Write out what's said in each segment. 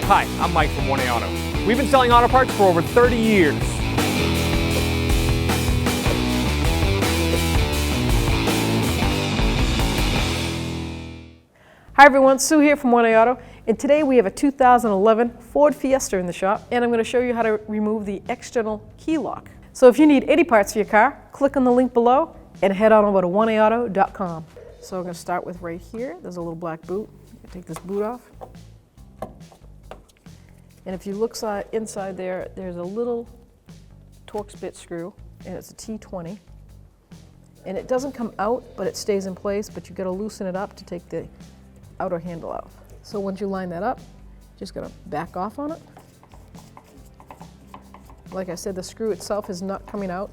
Hi, I'm Mike from 1A Auto. We've been selling auto parts for over 30 years. Hi everyone, Sue here from 1A Auto, and today we have a 2011 Ford Fiesta in the shop, and I'm going to show you how to remove the external key lock. So if you need any parts for your car, click on the link below and head on over to 1aauto.com. So we're going to start with right here. There's a little black boot. Take this boot off. And if you look inside there, there's a little Torx bit screw, and it's a T20. And it doesn't come out, but it stays in place, but you've got to loosen it up to take the outer handle out. So once you line that up, just gotta back off on it. Like I said, the screw itself is not coming out.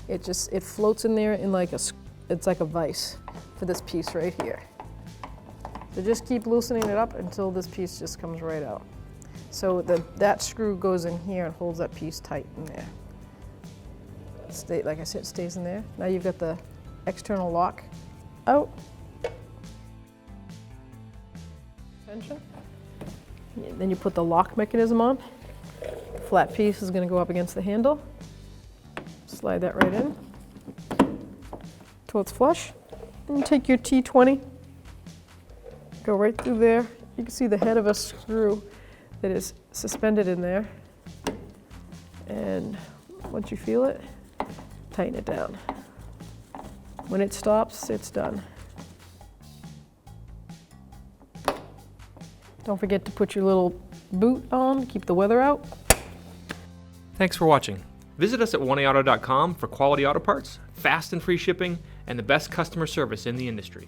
It floats in there in it's like a vise for this piece right here. So just keep loosening it up until this piece just comes right out. So that screw goes in here and holds that piece tight in there. Like I said, it stays in there. Now you've got the external lock out. Tension. Then you put the lock mechanism on. The flat piece is going to go up against the handle. Slide that right in till it's flush. And take your T20, go right through there. You can see the head of a screw that is suspended in there. And once you feel it, tighten it down. When it stops, it's done. Don't forget to put your little boot on, keep the weather out. Thanks for watching. Visit us at 1aauto.com for quality auto parts, fast and free shipping, and the best customer service in the industry.